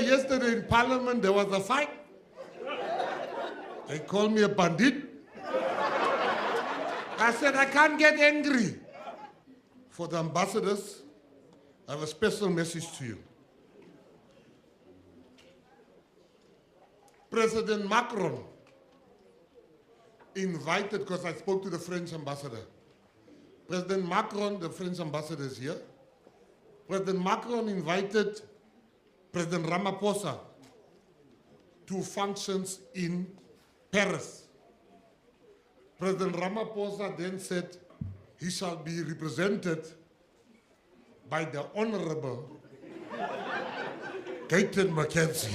yesterday in Parliament there was a fight. They called me a bandit. I said, I can't get angry. For the ambassadors, I have a special message to you. President Macron invited, because I spoke to the French ambassador. President Macron, the French ambassador, is here. President Macron invited President Ramaphosa to functions in Paris. President Ramaphosa then said he shall be represented by the Honorable Gayton Mckenzie.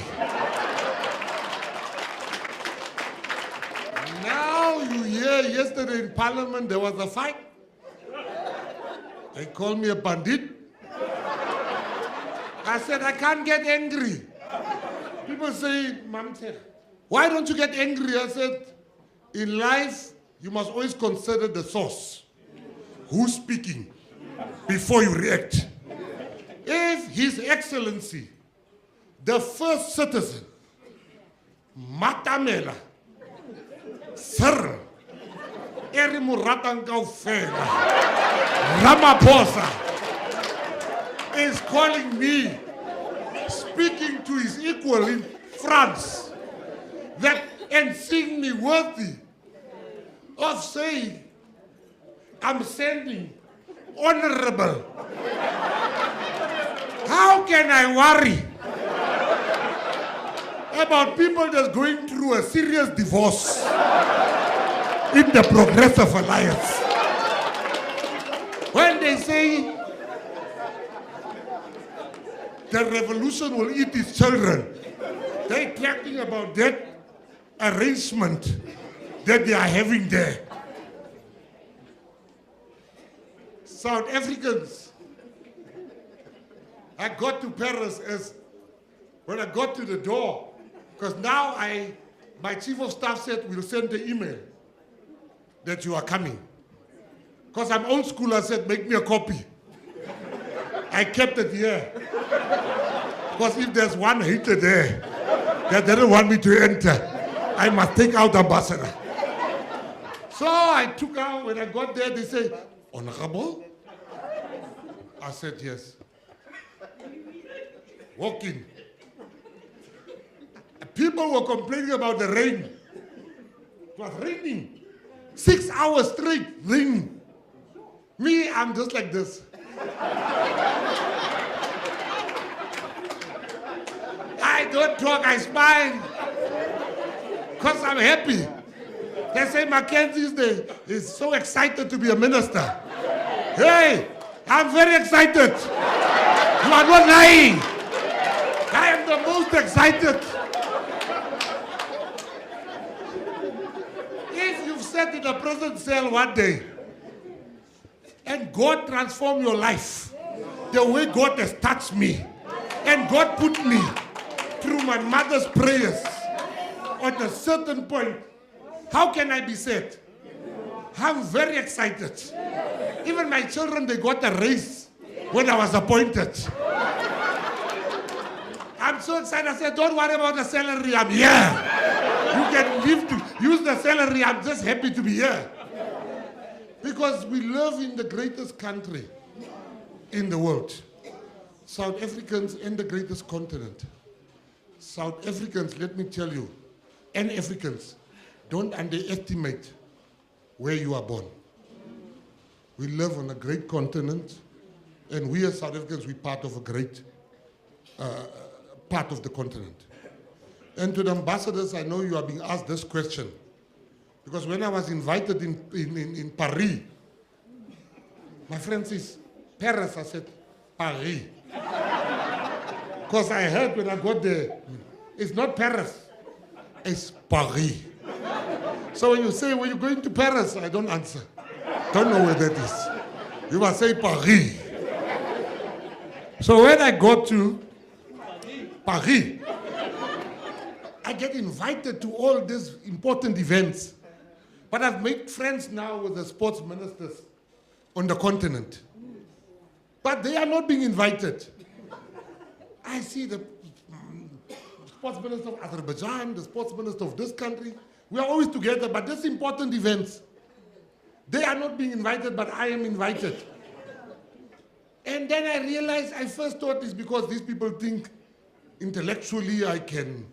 Now you hear yesterday in Parliament there was a fight. They called me a bandit. I said, I can't get angry. People say, Mamte, why don't you get angry? I said, in life, you must always consider the source. Who's speaking before you react? If His Excellency, the first citizen, Matamela, Sir, Erimuratan Kaufela, Ramaphosa, is calling me, speaking to his equal in France, and seeing me worthy of saying, I'm sending honorable. How can I worry about people that's going through a serious divorce in the Progressive Alliance? When they say the revolution will eat its children, they're talking about that arrangement that they are having there. South Africans, I got to Paris when I got to the door, because now my chief of staff said we'll send the email that you are coming. Because I'm old school, I said make me a copy. I kept it here. Because if there's one hater there that doesn't want me to enter, I must take out ambassador. So I took out, when I got there, they say, Honorable? I said, yes. Walk in. People were complaining about the rain. It was raining. 6 hours straight, raining. Me, I'm just like this. I don't talk, I smile. Because I'm happy. They say Mckenzie is so excited to be a minister. Hey, I'm very excited. You are not lying. I am the most excited. If you've sat in a prison cell one day and God transformed your life the way God has touched me, and God put me through my mother's prayers at a certain point, how can I be sad? I'm very excited. Even my children, they got a raise when I was appointed. I'm so excited. I said, don't worry about the salary, I'm here. You can use the salary, I'm just happy to be here. Because we live in the greatest country in the world. South Africans in the greatest continent. South Africans, let me tell you, and Africans, don't underestimate where you are born. We live on a great continent, and we as South Africans, we're part of a great part of the continent. And to the ambassadors, I know you are being asked this question, because when I was invited in Paris, my friend says, Paris, I said, Paris. Because I heard when I got there, it's not Paris, it's Paris. So when you say, when you're going to Paris, I don't answer. Don't know where that is. You must say Paris. So when I got to Paris, I get invited to all these important events. But I've made friends now with the sports ministers on the continent. But they are not being invited. I see the sports minister of Azerbaijan, the sports minister of this country. We are always together, but these important events, they are not being invited, but I am invited. And then I realized, I first thought it's because these people think intellectually I can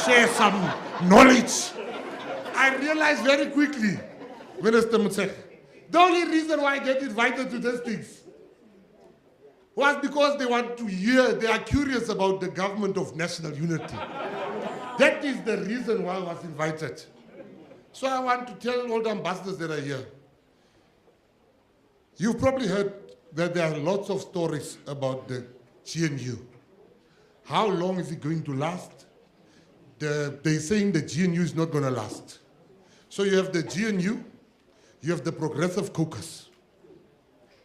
share some knowledge. I realized very quickly, Minister Mckenzie, the only reason why I get invited to these things was because they want to hear, they are curious about the government of national unity. That is the reason why I was invited. So I want to tell all the ambassadors that are here. You've probably heard that there are lots of stories about the GNU. How long is it going to last? They're saying the GNU is not going to last. So you have the GNU, you have the Progressive Caucus.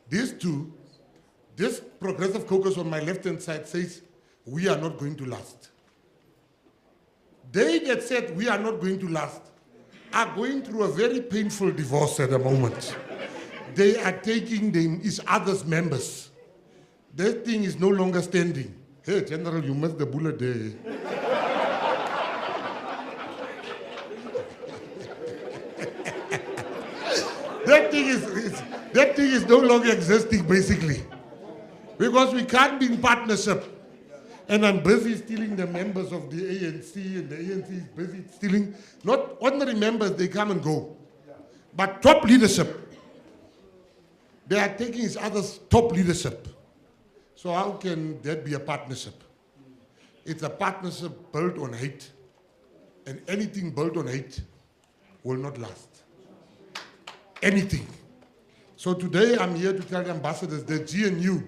These two, this Progressive Caucus on my left-hand side says, we are not going to last. They that said we are not going to last are going through a very painful divorce at the moment. They are taking each other's members. That thing is no longer standing. Hey, General, you missed the bullet there. That thing is no longer existing, basically. Because we can't be in partnership. And I'm busy stealing the members of the ANC, and the ANC is busy stealing, not ordinary members, they come and go, but top leadership. They are taking each other's top leadership. So how can that be a partnership? It's a partnership built on hate. And anything built on hate will not last. Anything. So today I'm here to tell the ambassadors that GNU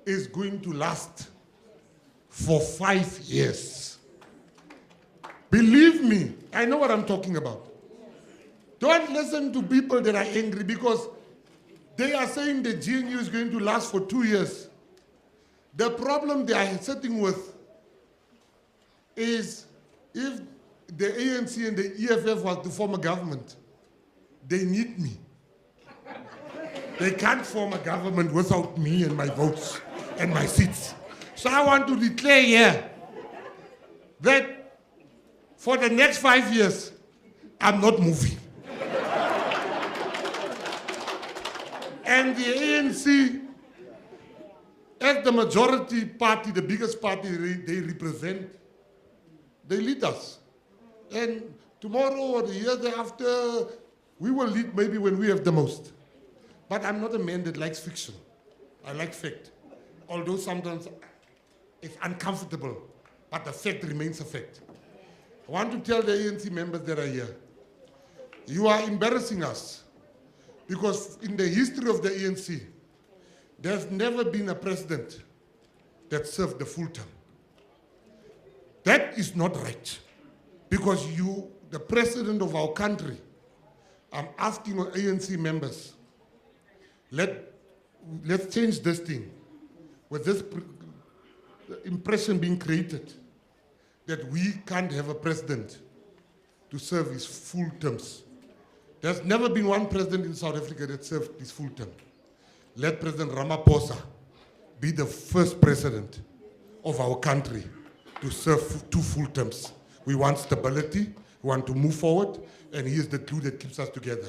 is going to last for 5 years. Believe me, I know what I'm talking about. Don't listen to people that are angry because they are saying the GNU is going to last for 2 years. The problem they are sitting with is if the ANC and the EFF was to form a government, they need me. They can't form a government without me and my votes and my seats. So I want to declare here that for the next 5 years, I'm not moving. And the ANC, as the majority party, the biggest party they represent, they lead us. And tomorrow or the year thereafter, we will lead maybe when we have the most. But I'm not a man that likes fiction. I like fact. Although sometimes it's uncomfortable, but the fact remains a fact. I want to tell the ANC members that are here, you are embarrassing us. Because in the history of the ANC, there's never been a president that served the full term. That is not right. Because you, the president of our country, I'm asking our ANC members, let's change this thing. With this impression being created that we can't have a president to serve his full terms. There's never been one president in South Africa that served his full term. Let President Ramaphosa be the first president of our country to serve 2 full terms. We want stability, we want to move forward, and he is the glue that keeps us together.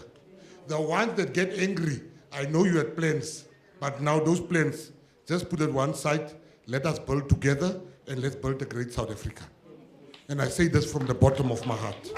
The ones that get angry, I know you had plans, but now those plans, just put it one side, let us build together, and let's build a great South Africa. And I say this from the bottom of my heart.